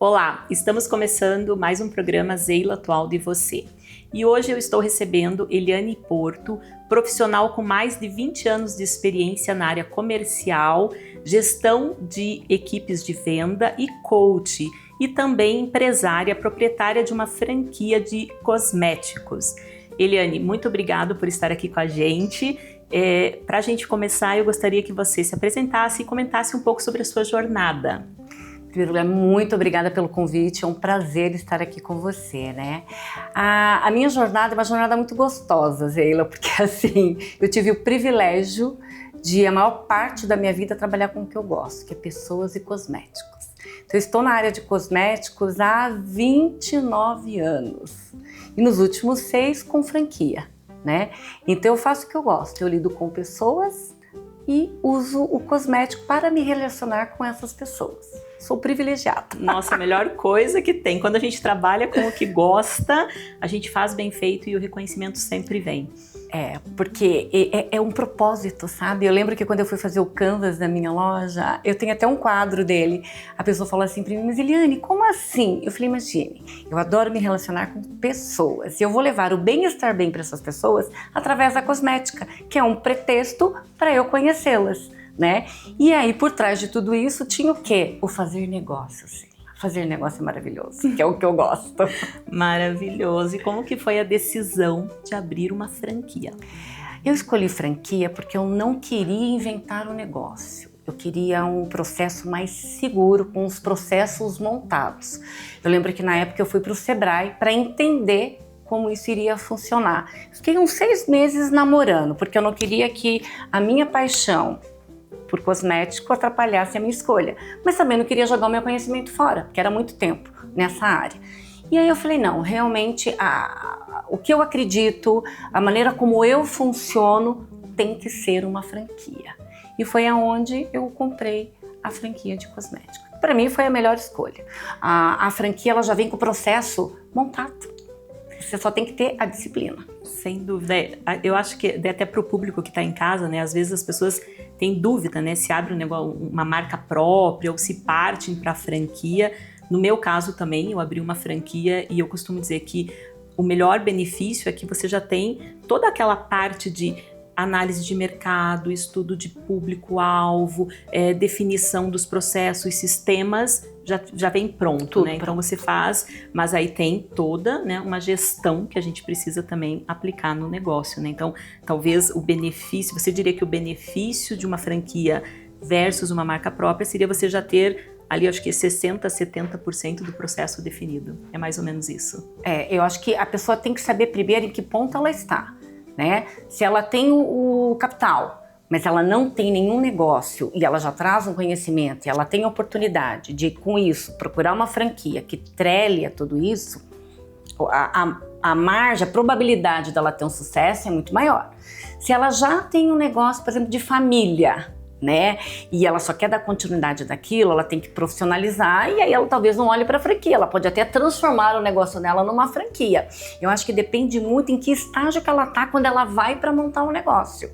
Olá, estamos começando mais um programa Zeila Atual de Você. E hoje eu estou recebendo Eliane Porto, profissional com mais de 20 anos de experiência na área comercial, gestão de equipes de venda e coach, e também empresária proprietária de uma franquia de cosméticos. Eliane, muito obrigado por estar aqui com a gente. Para a gente começar, eu gostaria que você se apresentasse e comentasse um pouco sobre a sua jornada. Primeiro lugar, muito obrigada pelo convite, é um prazer estar aqui com você, né? A minha jornada é uma jornada muito gostosa, Zeila, porque assim, eu tive o privilégio de a maior parte da minha vida trabalhar com o que eu gosto, que é pessoas e cosméticos. Então eu estou na área de cosméticos há 29 anos e nos últimos 6 com franquia, né? Então eu faço o que eu gosto, eu lido com pessoas e uso o cosmético para me relacionar com essas pessoas. Sou privilegiada. Nossa, a melhor coisa que tem. Quando a gente trabalha com o que gosta, a gente faz bem feito e o reconhecimento sempre vem. Porque é um propósito, sabe? Eu lembro que quando eu fui fazer o canvas da minha loja, eu tenho até um quadro dele. A pessoa falou assim pra mim, mas Eliane, como assim? Eu falei, imagine, eu adoro me relacionar com pessoas. E eu vou levar o bem-estar bem para essas pessoas através da cosmética, que é um pretexto para eu conhecê-las, né? E aí, por trás de tudo isso, tinha o quê? O fazer negócios. Fazer negócio é maravilhoso, que é o que eu gosto. Maravilhoso. E como que foi a decisão de abrir uma franquia? Eu escolhi franquia porque eu não queria inventar um negócio. Eu queria um processo mais seguro, com os processos montados. Eu lembro que na época eu fui para o Sebrae para entender como isso iria funcionar. Fiquei uns 6 meses namorando, porque eu não queria que a minha paixão por cosmético atrapalhasse a minha escolha, mas também não queria jogar o meu conhecimento fora, porque era muito tempo nessa área. E aí eu falei, não, realmente o que eu acredito, a maneira como eu funciono tem que ser uma franquia. E foi aonde eu comprei a franquia de cosmético. Para mim foi a melhor escolha. A franquia ela já vem com o processo montado. Você só tem que ter a disciplina. Sem dúvida. Eu acho que até para o público que está em casa, né? Às vezes as pessoas têm dúvida, né? Se abre uma marca própria ou se partem para a franquia. No meu caso também, eu abri uma franquia e eu costumo dizer que o melhor benefício é que você já tem toda aquela parte de análise de mercado, estudo de público-alvo, definição dos processos, sistemas, já vem pronto, tudo, né? Então você faz, mas aí tem toda, né, uma gestão que a gente precisa também aplicar no negócio, né? Então, talvez o benefício, você diria que o benefício de uma franquia versus uma marca própria seria você já ter ali, acho que 60%, 70% do processo definido. É mais ou menos isso. Eu acho que a pessoa tem que saber primeiro em que ponto ela está, né? Se ela tem o capital, mas ela não tem nenhum negócio e ela já traz um conhecimento e ela tem a oportunidade de, com isso, procurar uma franquia que trele a tudo isso, a margem, a probabilidade dela ter um sucesso é muito maior. Se ela já tem um negócio, por exemplo, de família, né? E ela só quer dar continuidade daquilo, ela tem que profissionalizar e aí ela talvez não olhe para a franquia, ela pode até transformar o negócio dela numa franquia. Eu acho que depende muito em que estágio que ela tá quando ela vai para montar um negócio.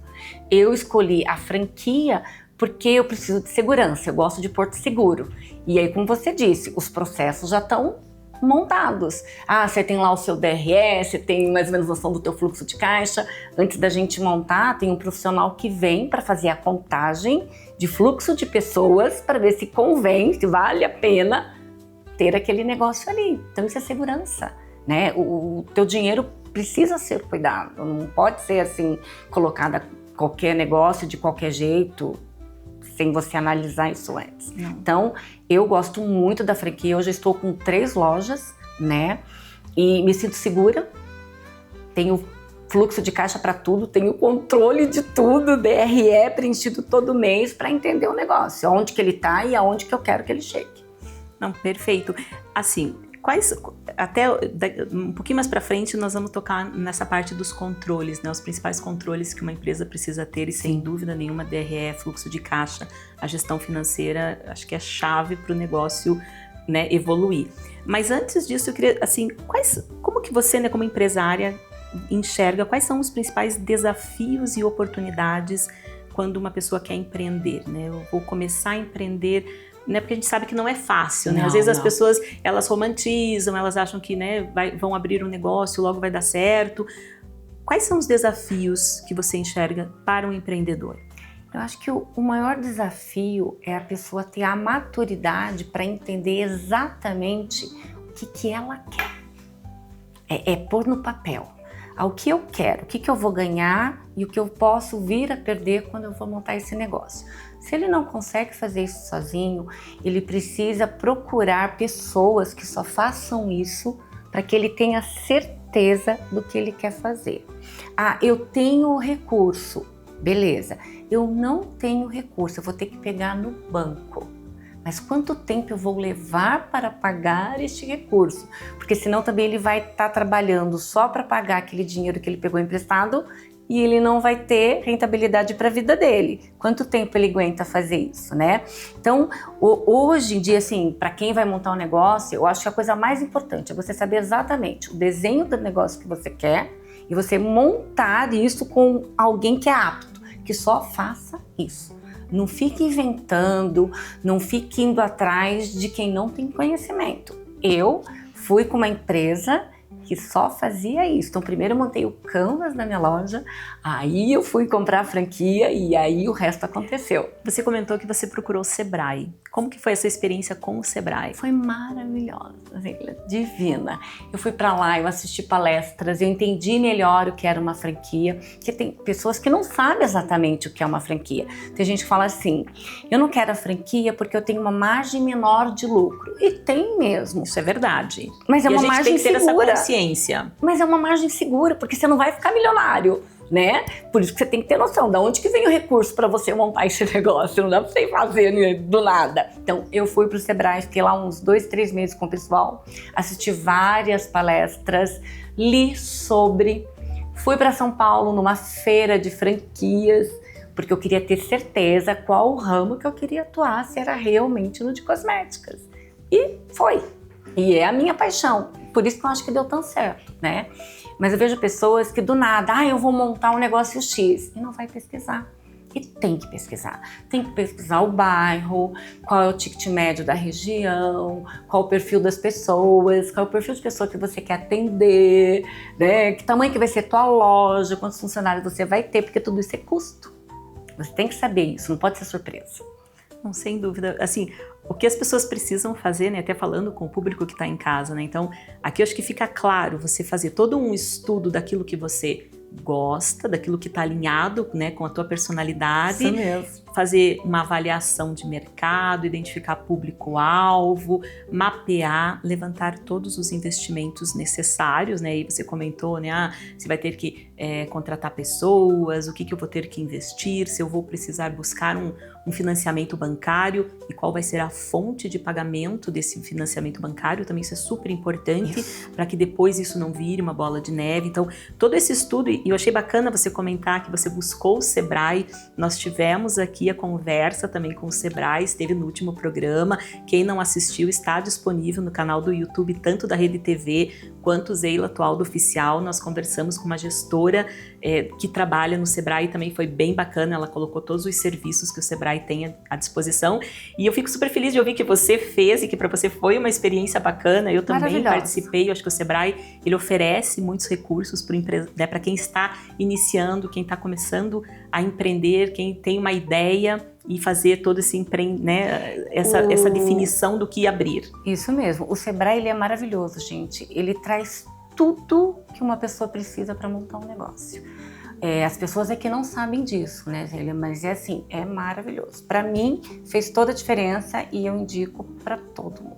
Eu escolhi a franquia porque eu preciso de segurança, eu gosto de porto seguro. E aí, como você disse, os processos já estão montados. Você tem lá o seu DRE, você tem mais ou menos noção do teu fluxo de caixa. Antes da gente montar, tem um profissional que vem para fazer a contagem de fluxo de pessoas para ver se convém, se vale a pena ter aquele negócio ali. Então isso é segurança, né? O teu dinheiro precisa ser cuidado, não pode ser assim colocado qualquer negócio de qualquer jeito, sem você analisar isso antes. Não. Então, eu gosto muito da franquia. Hoje eu estou com 3 lojas, né? E me sinto segura. Tenho fluxo de caixa para tudo, tenho controle de tudo, DRE preenchido todo mês para entender o negócio, onde que ele está e aonde que eu quero que ele chegue. Não, perfeito. Assim, até um pouquinho mais para frente nós vamos tocar nessa parte dos controles, né? Os principais controles que uma empresa precisa ter e sem dúvida nenhuma DRE, fluxo de caixa, a gestão financeira, acho que é chave para o negócio, né, evoluir. Mas antes disso eu queria, assim, como que você, né, como empresária, enxerga quais são os principais desafios e oportunidades quando uma pessoa quer empreender, né? Eu vou começar a empreender né? Porque a gente sabe que não é fácil, né? Não, Às vezes as não. pessoas, elas romantizam, elas acham que, né, vão abrir um negócio, logo vai dar certo. Quais são os desafios que você enxerga para um empreendedor? Eu acho que o maior desafio é a pessoa ter a maturidade para entender exatamente o que ela quer. É pôr no papel. O que eu quero, o que eu vou ganhar e o que eu posso vir a perder quando eu vou montar esse negócio. Se ele não consegue fazer isso sozinho, ele precisa procurar pessoas que só façam isso para que ele tenha certeza do que ele quer fazer. Eu tenho recurso, beleza. Eu não tenho recurso, eu vou ter que pegar no banco. Mas quanto tempo eu vou levar para pagar este recurso? Porque senão também ele vai estar trabalhando só para pagar aquele dinheiro que ele pegou emprestado e ele não vai ter rentabilidade para a vida dele. Quanto tempo ele aguenta fazer isso, né? Então, hoje em dia, assim, para quem vai montar um negócio, eu acho que a coisa mais importante é você saber exatamente o desenho do negócio que você quer e você montar isso com alguém que é apto, que só faça isso. Não fique inventando, não fique indo atrás de quem não tem conhecimento. Eu fui com uma empresa que só fazia isso. Então, primeiro eu montei o canvas da minha loja, aí eu fui comprar a franquia e aí o resto aconteceu. Você comentou que você procurou o Sebrae. Como que foi essa experiência com o Sebrae? Foi maravilhosa, divina. Eu fui para lá, eu assisti palestras, eu entendi melhor o que era uma franquia, porque tem pessoas que não sabem exatamente o que é uma franquia. Tem gente que fala assim, eu não quero a franquia porque eu tenho uma margem menor de lucro. E tem mesmo. Isso é verdade. Mas é uma margem segura. A gente tem que ter segura. essa consciência. Mas é uma margem segura, porque você não vai ficar milionário, né? Por isso que você tem que ter noção de onde que vem o recurso para você montar esse negócio. Não dá para você fazer do nada. Então, eu fui pro Sebrae, fiquei lá uns 2, 3 meses com o pessoal, assisti várias palestras, li sobre, fui para São Paulo numa feira de franquias, porque eu queria ter certeza qual o ramo que eu queria atuar, se era realmente no de cosméticas. E foi. E é a minha paixão. Por isso que eu acho que deu tão certo, né? Mas eu vejo pessoas que do nada, eu vou montar um negócio X, e não vai pesquisar. E tem que pesquisar. Tem que pesquisar o bairro, qual é o ticket médio da região, qual o perfil das pessoas, qual é o perfil de pessoa que você quer atender, né? Que tamanho que vai ser tua loja, quantos funcionários você vai ter, porque tudo isso é custo. Você tem que saber isso, não pode ser surpresa. Não, sem dúvida. Assim, o que as pessoas precisam fazer, né, até falando com o público que está em casa, né? Então, aqui eu acho que fica claro você fazer todo um estudo daquilo que você gosta, daquilo que está alinhado, né, com a tua personalidade. Isso mesmo. Fazer uma avaliação de mercado, identificar público-alvo, mapear, levantar todos os investimentos necessários, né? E você comentou, né? Você vai ter que contratar pessoas, o que eu vou ter que investir, se eu vou precisar buscar um financiamento bancário e qual vai ser a fonte de pagamento desse financiamento bancário, também isso é super importante para que depois isso não vire uma bola de neve. Então, todo esse estudo, e eu achei bacana você comentar que você buscou o Sebrae, nós tivemos aqui a conversa também com o Sebrae, esteve no último programa, quem não assistiu está disponível no canal do YouTube, tanto da Rede TV quanto o Zeila Atual do Oficial. Nós conversamos com uma gestora que trabalha no Sebrae, também foi bem bacana, ela colocou todos os serviços que o Sebrae tem à disposição, e eu fico super feliz de ouvir que você fez e que para você foi uma experiência bacana. Eu também participei, eu acho que o Sebrae, ele oferece muitos recursos para quem está iniciando, quem está começando a empreender, quem tem uma ideia e fazer todo esse essa definição do que abrir. Isso mesmo, o Sebrae ele é maravilhoso, gente, ele traz tudo que uma pessoa precisa para montar um negócio. As pessoas é que não sabem disso, né, mas é assim, é maravilhoso. Para mim, fez toda a diferença e eu indico para todo mundo,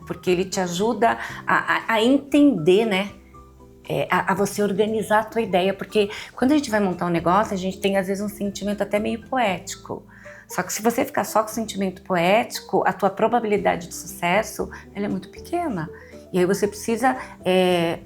porque ele te ajuda a entender, né, a você organizar a tua ideia, porque quando a gente vai montar um negócio, a gente tem às vezes um sentimento até meio poético. Só que se você ficar só com o sentimento poético, a tua probabilidade de sucesso ela é muito pequena. E aí você precisa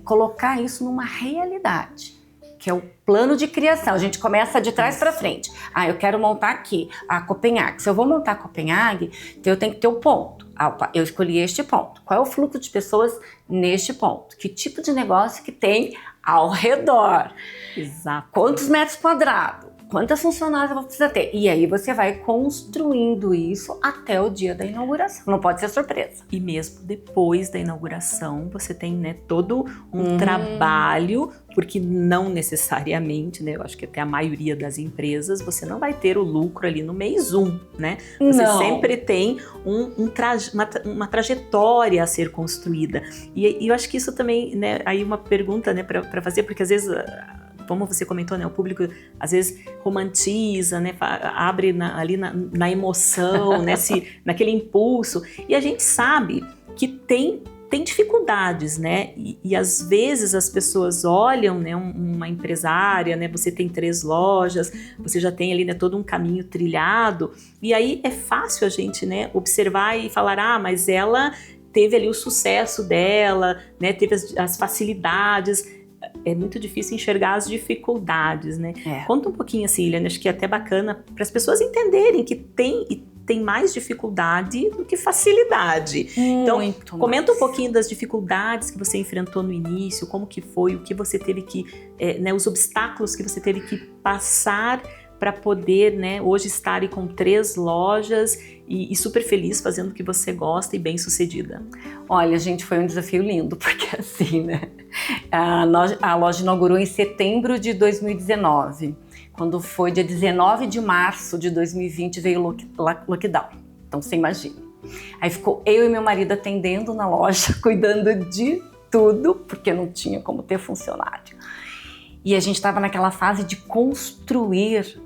colocar isso numa realidade, que é o plano de criação. A gente começa de trás para frente. Eu quero montar aqui a Copenhague. Se eu vou montar a Copenhague, então eu tenho que ter o ponto. Eu escolhi este ponto. Qual é o fluxo de pessoas neste ponto? Que tipo de negócio que tem ao redor? Exato. Quantos metros quadrados? Quantas funcionários eu vou precisar ter? E aí você vai construindo isso até o dia da inauguração. Não pode ser surpresa. E mesmo depois da inauguração, você tem, né, todo um trabalho, porque não necessariamente, né, eu acho que até a maioria das empresas, você não vai ter o lucro ali no mês 1, né? Você sempre tem uma trajetória a ser construída. E eu acho que isso também, né, aí uma pergunta, né, para fazer, porque às vezes, como você comentou, né, o público às vezes romantiza, né, abre ali na emoção, né, naquele impulso, e a gente sabe que tem dificuldades, né, e às vezes as pessoas olham, né, uma empresária, né, você tem 3 lojas, você já tem ali, né, todo um caminho trilhado, e aí é fácil a gente, né, observar e falar, mas ela teve ali o sucesso dela, né, teve as facilidades. É muito difícil enxergar as dificuldades, né? Conta um pouquinho assim, Eliane, acho que é até bacana para as pessoas entenderem que tem mais dificuldade do que facilidade. Então, comenta um pouquinho das dificuldades que você enfrentou no início, como que foi, o que você teve que, né, os obstáculos que você teve que passar para poder, né, hoje estar com 3 lojas e super feliz fazendo o que você gosta e bem sucedida. Olha, gente, foi um desafio lindo, porque assim, né, a loja inaugurou em setembro de 2019. Quando foi dia 19 de março de 2020 veio o lockdown, então você imagina. Aí ficou eu e meu marido atendendo na loja, cuidando de tudo, porque não tinha como ter funcionário. E a gente estava naquela fase de construir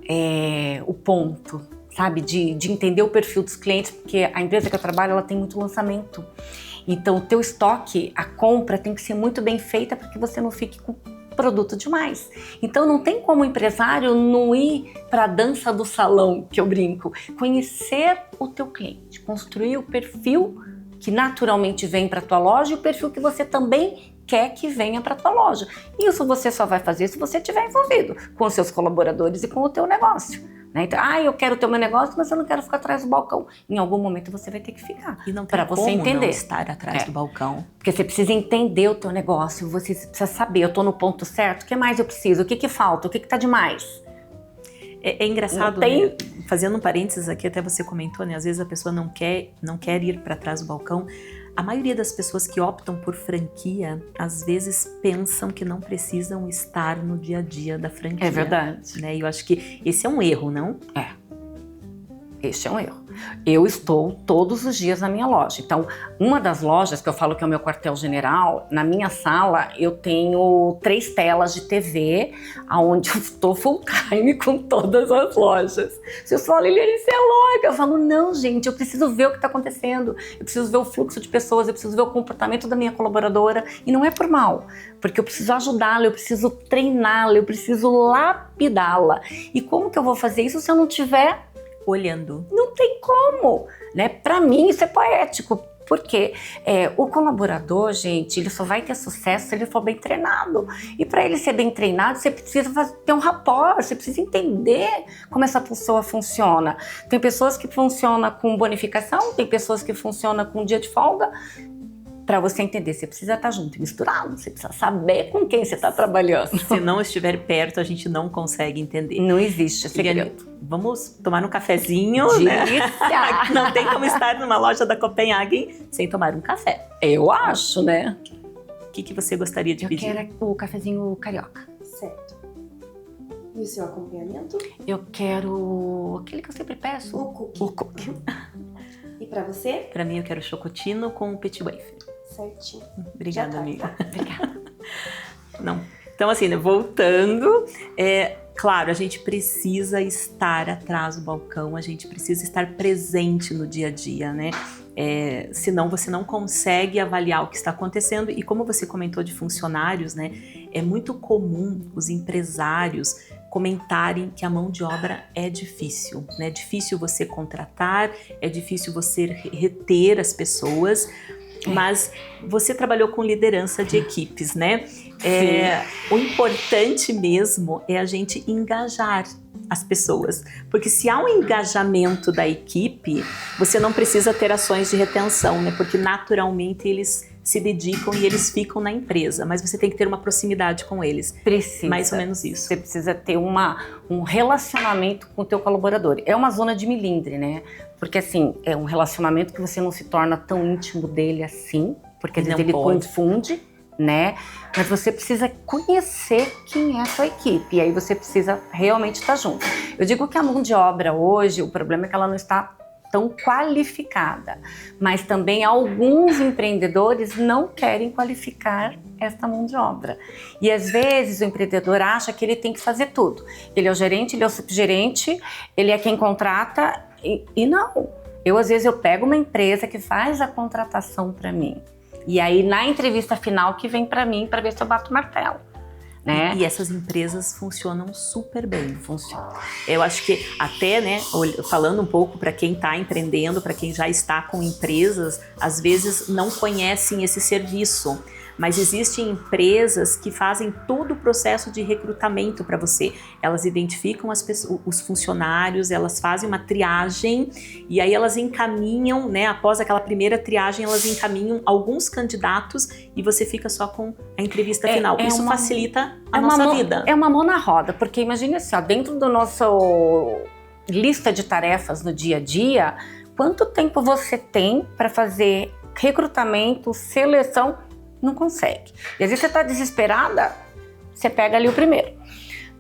o ponto, sabe? De entender o perfil dos clientes, porque a empresa que eu trabalho, ela tem muito lançamento. Então, o teu estoque, a compra tem que ser muito bem feita para que você não fique com produto demais. Então, não tem como o empresário não ir para a dança do salão, que eu brinco. Conhecer o teu cliente, construir o perfil que naturalmente vem para a tua loja e o perfil que você também quer que venha para a tua loja. Isso você só vai fazer se você estiver envolvido com os seus colaboradores e com o teu negócio. Né? Então, eu quero ter o meu negócio, mas eu não quero ficar atrás do balcão. Em algum momento você vai ter que ficar. E não tem como não estar atrás do balcão. Porque você precisa entender o teu negócio, você precisa saber, eu estou no ponto certo, o que mais eu preciso, o que falta, o que está demais. É engraçado, né? Fazendo um parênteses aqui, até você comentou, né? Às vezes a pessoa não quer ir para trás do balcão. A maioria das pessoas que optam por franquia, às vezes pensam que não precisam estar no dia a dia da franquia. É verdade. Né? E eu acho que esse é um erro, não? Este é um erro. Eu estou todos os dias na minha loja. Então, uma das lojas que eu falo que é o meu quartel-general, na minha sala eu tenho 3 telas de TV, onde eu estou full time com todas as lojas. Vocês falam, Eliane, você é louca. Eu falo, não, gente, eu preciso ver o que está acontecendo. Eu preciso ver o fluxo de pessoas, eu preciso ver o comportamento da minha colaboradora. E não é por mal, porque eu preciso ajudá-la, eu preciso treiná-la, eu preciso lapidá-la. E como que eu vou fazer isso se eu não tiver olhando? Não tem como, né? Para mim isso é poético, porque o colaborador, gente, ele só vai ter sucesso se ele for bem treinado. E para ele ser bem treinado, você precisa ter um rapport, você precisa entender como essa pessoa funciona. Tem pessoas que funcionam com bonificação, tem pessoas que funcionam com dia de folga. Para você entender, você precisa estar junto e misturado, você precisa saber com quem você está trabalhando. Se não estiver perto, a gente não consegue entender. Não existe segredo. Vamos tomar um cafezinho, né? Não tem como estar numa loja da Copenhagen sem tomar um café. Eu acho, né? O que você gostaria de pedir? Eu quero o cafezinho carioca. Certo. E o seu acompanhamento? Eu quero aquele que eu sempre peço. O cookie. O cookie. E pra você? Pra mim, eu quero chocotino com petit wafer. Certinho. Obrigada, amiga. Obrigada. Não. Então, assim, né, voltando, claro, a gente precisa estar atrás do balcão, a gente precisa estar presente no dia a dia, né? Senão você não consegue avaliar o que está acontecendo. E como você comentou de funcionários, né? É muito comum os empresários comentarem que a mão de obra é difícil, né? É difícil você contratar, é difícil você reter as pessoas. Mas você trabalhou com liderança de equipes, né? O importante mesmo é a gente engajar as pessoas. Porque se há um engajamento da equipe, você não precisa ter ações de retenção, né? Porque naturalmente eles se dedicam e eles ficam na empresa, mas você tem que ter uma proximidade com eles. Precisa. Mais ou menos isso. Você precisa ter um relacionamento com o teu colaborador. É uma zona de melindre, né? Porque assim, é um relacionamento que você não se torna tão íntimo dele assim, porque às vezes ele confunde, né? Mas você precisa conhecer quem é a sua equipe, e aí você precisa realmente estar junto. Eu digo que a mão de obra hoje, o problema é que ela não está tão qualificada, mas também alguns empreendedores não querem qualificar essa mão de obra. E às vezes o empreendedor acha que ele tem que fazer tudo. Ele é o gerente, ele é o subgerente, ele é quem contrata, e não. Às vezes eu pego uma empresa que faz a contratação para mim, e aí na entrevista final que vem para mim para ver se eu bato o martelo. Né? E essas empresas funcionam super bem. Eu acho que até, né, falando um pouco para quem está empreendendo, para quem já está com empresas, às vezes não conhecem esse serviço. Mas existem empresas que fazem todo o processo de recrutamento para você. Elas identificam os funcionários, elas fazem uma triagem e aí elas encaminham, né, após aquela primeira triagem, elas encaminham alguns candidatos e você fica só com a entrevista final. Isso facilita a nossa vida. É uma mão na roda, porque imagine assim, ó, dentro do nosso lista de tarefas no dia a dia, quanto tempo você tem para fazer recrutamento, seleção? Não consegue. E às vezes você está desesperada, você pega ali o primeiro.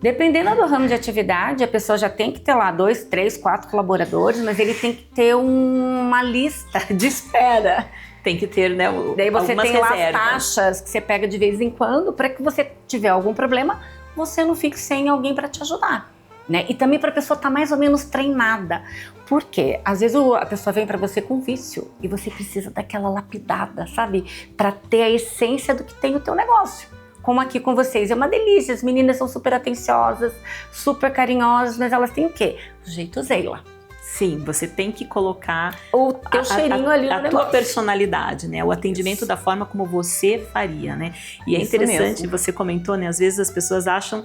Dependendo do ramo de atividade, a pessoa já tem que ter lá 2, 3, 4 colaboradores, mas ele tem que ter uma lista de espera. Tem que ter, né, daí você tem reservas. Lá as taxas que você pega de vez em quando, para que você tiver algum problema, você não fique sem alguém para te ajudar. Né? E também para a pessoa estar mais ou menos treinada. Por quê? Às vezes a pessoa vem para você com vício e você precisa daquela lapidada, sabe? Para ter a essência do que tem o teu negócio. Como aqui com vocês, é uma delícia. As meninas são super atenciosas, super carinhosas, mas elas têm o quê? O jeito Zeila. Sim, você tem que colocar o teu cheirinho ali no negócio. A tua personalidade, né? O atendimento da forma como você faria, né? E é isso interessante, mesmo. Você comentou, né? Às vezes as pessoas acham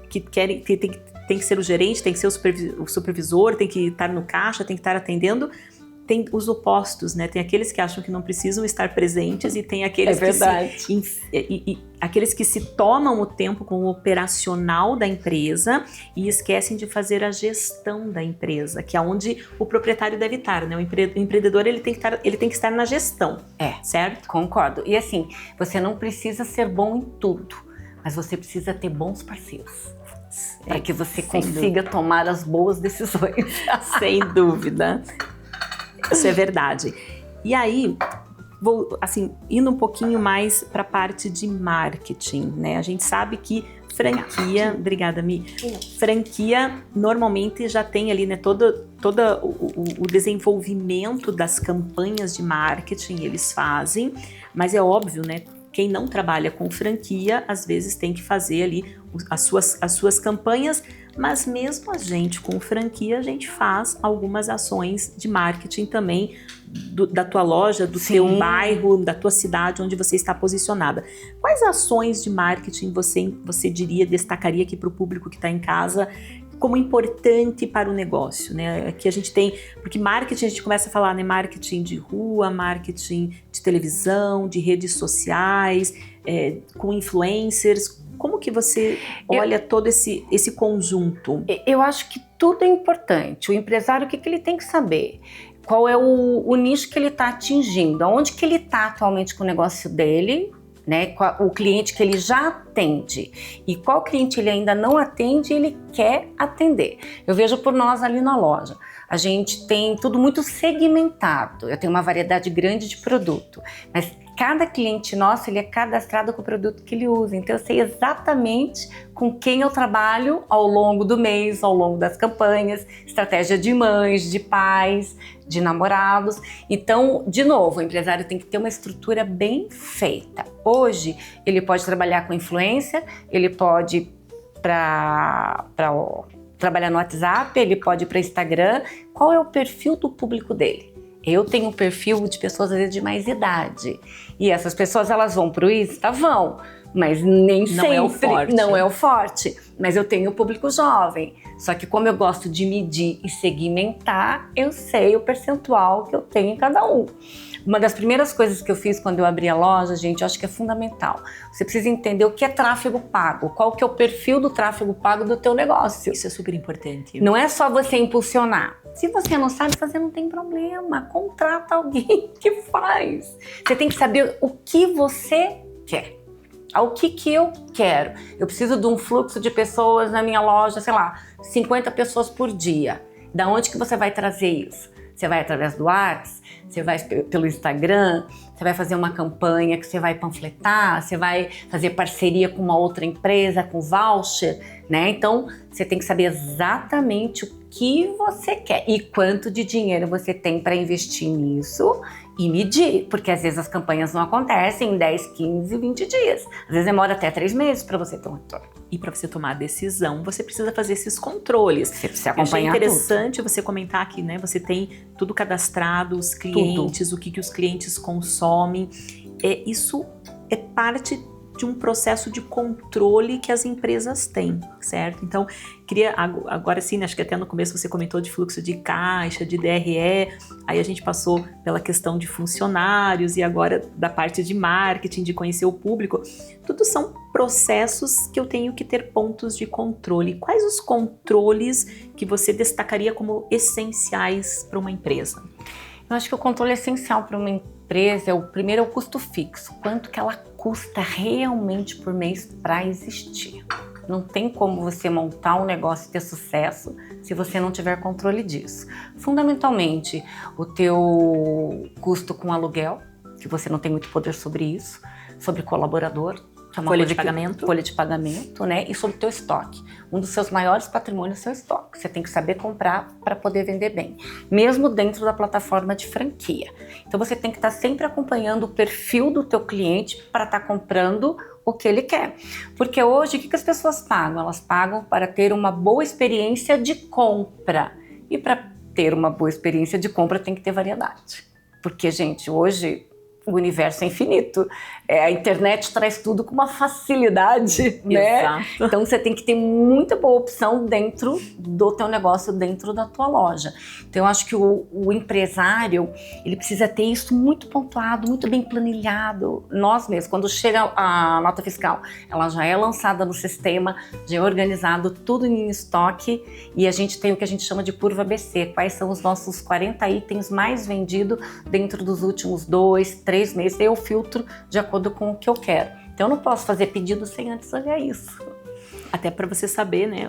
que tem que ser o gerente, tem que ser o supervisor, tem que estar no caixa, tem que estar atendendo. Tem os opostos, né? Tem aqueles que acham que não precisam estar presentes e tem aqueles aqueles que se tomam o tempo com o operacional da empresa e esquecem de fazer a gestão da empresa, que é onde o proprietário deve estar, né? O empreendedor ele tem que estar na gestão, certo? Concordo. E assim, você não precisa ser bom em tudo, mas você precisa ter bons parceiros. Para que você consiga tomar as boas decisões. Sem dúvida. Isso é verdade. E aí, indo um pouquinho mais para a parte de marketing, né? A gente sabe que franquia, obrigada, Mi. Franquia normalmente já tem ali, né, todo o desenvolvimento das campanhas de marketing eles fazem, mas é óbvio, né? Quem não trabalha com franquia, às vezes tem que fazer ali as suas campanhas, mas mesmo a gente com franquia, a gente faz algumas ações de marketing também da tua loja, do teu bairro, da tua cidade onde você está posicionada. Quais ações de marketing você destacaria aqui para o público que está em casa como importante para o negócio, né? Aqui a gente tem, porque marketing a gente começa a falar, né? Marketing de rua, marketing de televisão, de redes sociais, com influencers. Como que você olha todo esse conjunto? Eu acho que tudo é importante. O empresário, o que ele tem que saber? Qual é o nicho que ele está atingindo? Aonde que ele está atualmente com o negócio dele? Né, o cliente que ele já atende e qual cliente ele ainda não atende e ele quer atender. Eu vejo por nós ali na loja, a gente tem tudo muito segmentado, eu tenho uma variedade grande de produto, mas cada cliente nosso ele é cadastrado com o produto que ele usa, então eu sei exatamente com quem eu trabalho ao longo do mês, ao longo das campanhas, estratégia de mães, de pais, de namorados. Então, de novo, o empresário tem que ter uma estrutura bem feita. Hoje, ele pode trabalhar com influência, ele pode trabalhar no WhatsApp, ele pode ir para Instagram. Qual é o perfil do público dele? Eu tenho um perfil de pessoas às vezes de mais idade. E essas pessoas elas vão para o Insta? Vão. mas nem Não sempre é o forte. não é o forte. Mas eu tenho o público jovem. Só que como eu gosto de medir e segmentar, eu sei o percentual que eu tenho em cada um. Uma das primeiras coisas que eu fiz quando eu abri a loja, gente, eu acho que é fundamental. Você precisa entender o que é tráfego pago, qual que é o perfil do tráfego pago do teu negócio. Isso é super importante. Não é só você impulsionar. Se você não sabe fazer, não tem problema. Contrata alguém que faz. Você tem que saber o que você quer. O que eu quero? Eu preciso de um fluxo de pessoas na minha loja, sei lá, 50 pessoas por dia. Da onde que você vai trazer isso? Você vai através do WhatsApp, você vai pelo Instagram, você vai fazer uma campanha que você vai panfletar, você vai fazer parceria com uma outra empresa, com voucher, né? Então, você tem que saber exatamente o que você quer e quanto de dinheiro você tem para investir nisso e medir, porque às vezes as campanhas não acontecem em 10, 15, 20 dias. Às vezes demora até 3 meses para você ter um retorno. E para você tomar a decisão, você precisa fazer esses controles. Você precisa Eu achei acompanhar interessante você comentar que, né, você tem tudo cadastrado, os clientes, o que os clientes consomem. Isso é parte de um processo de controle que as empresas têm, certo? Então, queria agora sim, acho que até no começo você comentou de fluxo de caixa, de DRE, aí a gente passou pela questão de funcionários e agora da parte de marketing, de conhecer o público. Tudo são processos que eu tenho que ter pontos de controle. Quais os controles que você destacaria como essenciais para uma empresa? Eu acho que o controle essencial para uma empresa o primeiro é o custo fixo. Quanto que ela custa realmente por mês para existir? Não tem como você montar um negócio e ter sucesso se você não tiver controle disso. Fundamentalmente, o teu custo com aluguel, que você não tem muito poder sobre isso, sobre colaborador, que é uma Folha coisa de pagamento. Folha de pagamento, né? E sobre o teu estoque. Um dos seus maiores patrimônios é o seu estoque. Você tem que saber comprar para poder vender bem, mesmo dentro da plataforma de franquia. Então você tem que estar sempre acompanhando o perfil do teu cliente para estar comprando o que ele quer. Porque hoje, o que as pessoas pagam? Elas pagam para ter uma boa experiência de compra. E para ter uma boa experiência de compra tem que ter variedade. Porque, gente, hoje o universo é infinito. A internet traz tudo com uma facilidade, né? Exato. Então você tem que ter muita boa opção dentro do teu negócio, dentro da tua loja. Então eu acho que o empresário, ele precisa ter isso muito pontuado, muito bem planilhado. Nós mesmos, quando chega a nota fiscal, ela já é lançada no sistema, já é organizado, tudo em estoque, e a gente tem o que a gente chama de curva ABC. Quais são os nossos 40 itens mais vendidos dentro dos últimos 2, 3 meses, eu filtro de acordo com o que eu quero. Então eu não posso fazer pedido sem antes olhar isso. Até para você saber, né,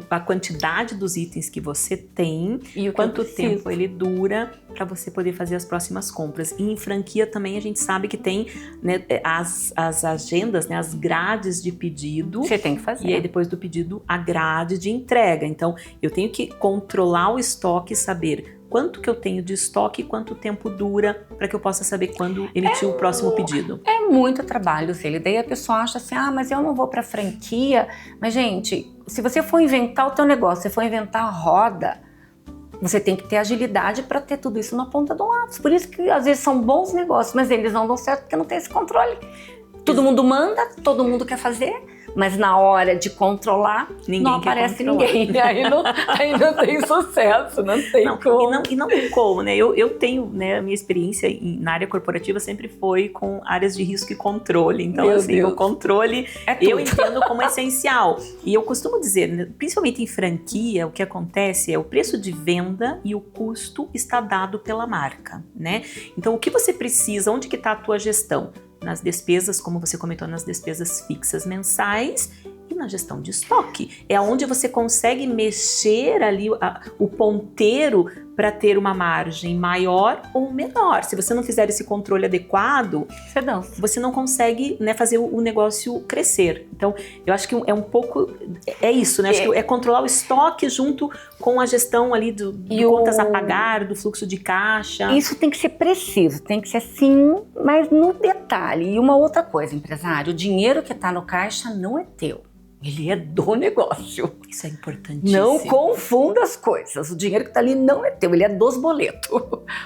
a quantidade dos itens que você tem e quanto tempo ele dura para você poder fazer as próximas compras. E em franquia também a gente sabe que tem, né, as agendas, né, as grades de pedido. Você tem que fazer. E aí depois do pedido, a grade de entrega. Então eu tenho que controlar o estoque e saber quanto que eu tenho de estoque e quanto tempo dura para que eu possa saber quando emitir o próximo pedido. É muito trabalho, Célia. Daí a pessoa acha assim, mas eu não vou para franquia. Mas, gente, se você for inventar o teu negócio, se for inventar a roda, você tem que ter agilidade para ter tudo isso na ponta do lápis. Por isso que às vezes são bons negócios, mas eles não dão certo porque não tem esse controle. Todo mundo manda, todo mundo quer fazer, mas na hora de controlar, não aparece ninguém. Aí não tem sucesso, não tem como. E não tem como, né? Eu tenho, né, a minha experiência na área corporativa sempre foi com áreas de risco e controle. Então, assim, o controle eu entendo como essencial. E eu costumo dizer, né, principalmente em franquia, o que acontece é o preço de venda e o custo está dado pela marca, né? Então, o que você precisa, onde que está a tua gestão? Nas despesas, como você comentou, nas despesas fixas mensais e na gestão de estoque. É onde você consegue mexer ali o ponteiro para ter uma margem maior ou menor. Se você não fizer esse controle adequado, você não consegue, né, fazer o negócio crescer. Então, eu acho que é um pouco... É isso, né? Acho que é controlar o estoque junto com a gestão ali de contas a pagar, do fluxo de caixa. Isso tem que ser preciso, tem que ser assim, mas no detalhe. E uma outra coisa, empresário, o dinheiro que está no caixa não é teu. ele é do negócio. Isso é importantíssimo. Não confunda as coisas. O dinheiro que está ali não é teu, ele é dos boletos.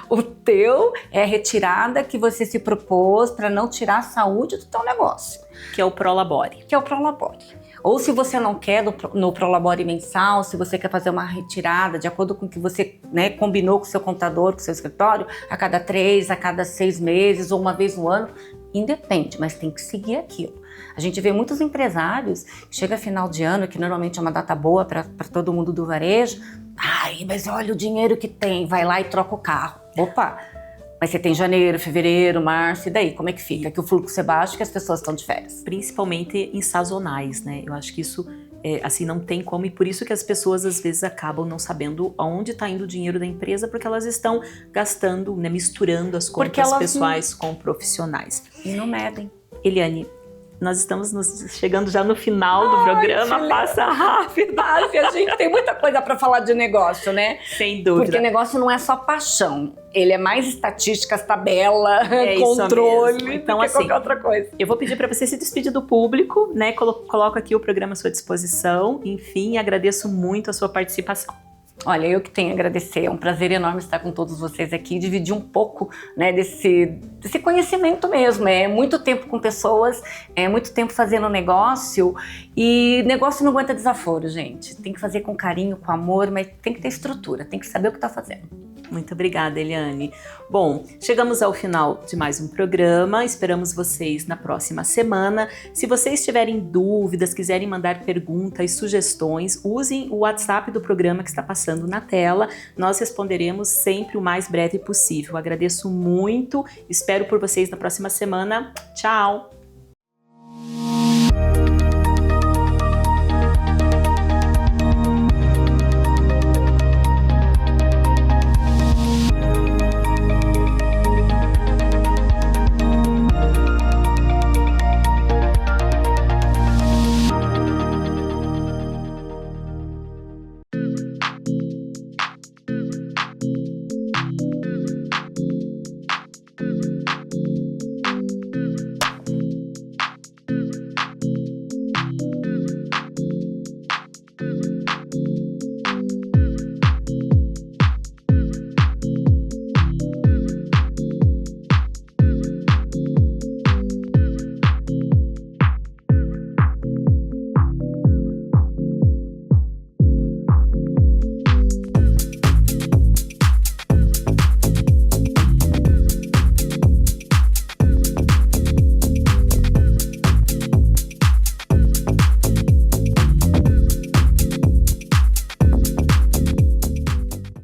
O teu é a retirada que você se propôs para não tirar a saúde do teu negócio. Que é o Prolabore. Que é o Prolabore. Ou se você não quer no Prolabore mensal, se você quer fazer uma retirada de acordo com o que você, né, combinou com o seu contador, com o seu escritório, a cada 3, a cada 6 meses ou uma vez no ano, independe, mas tem que seguir aquilo. A gente vê muitos empresários que chega final de ano, que normalmente é uma data boa para todo mundo do varejo. Ai, mas olha o dinheiro que tem, vai lá e troca o carro. Opa! Mas você tem janeiro, fevereiro, março, e daí? Como é que fica? Que o fluxo é baixo, que as pessoas estão de férias. Principalmente em sazonais, né? Eu acho que isso, assim, não tem como, e por isso que as pessoas às vezes acabam não sabendo aonde está indo o dinheiro da empresa, porque elas estão gastando, né, misturando as contas pessoais com profissionais. E não medem. Eliane, nós estamos chegando já no final do programa, passa rápido. A gente tem muita coisa para falar de negócio, né? Sem dúvida. Porque negócio não é só paixão, ele é mais estatísticas, tabela, controle, então, do que assim, qualquer outra coisa. Eu vou pedir para você se despedir do público, né? Coloco aqui o programa à sua disposição. Enfim, agradeço muito a sua participação. Olha, eu que tenho a agradecer, é um prazer enorme estar com todos vocês aqui e dividir um pouco, né, desse conhecimento mesmo. É muito tempo com pessoas, é muito tempo fazendo negócio, e negócio não aguenta desaforo, gente. Tem que fazer com carinho, com amor, mas tem que ter estrutura, tem que saber o que está fazendo. Muito obrigada, Eliane. Bom, chegamos ao final de mais um programa, esperamos vocês na próxima semana. Se vocês tiverem dúvidas, quiserem mandar perguntas, sugestões, usem o WhatsApp do programa que está passando na tela, nós responderemos sempre o mais breve possível. Agradeço muito, espero por vocês na próxima semana. Tchau!